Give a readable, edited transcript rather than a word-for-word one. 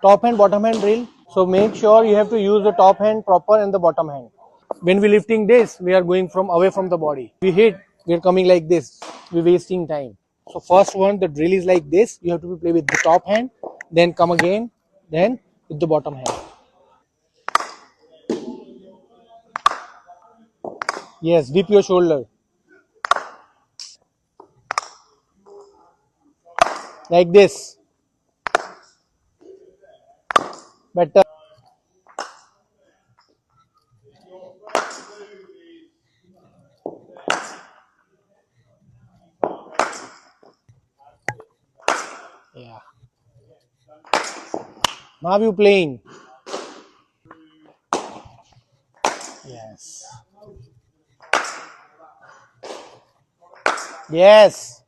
top hand, bottom hand drill. So make sure you have to use the top hand proper and the bottom hand. When we lifting this, we are going from away from the body. We hit, we are coming like this. We're wasting time. So first one, the drill is like this. You have to play with the top hand, then come again, then with the bottom hand. Yes, dip your shoulder. Like this. Better. Yeah. Now you playing. Yes. Yes.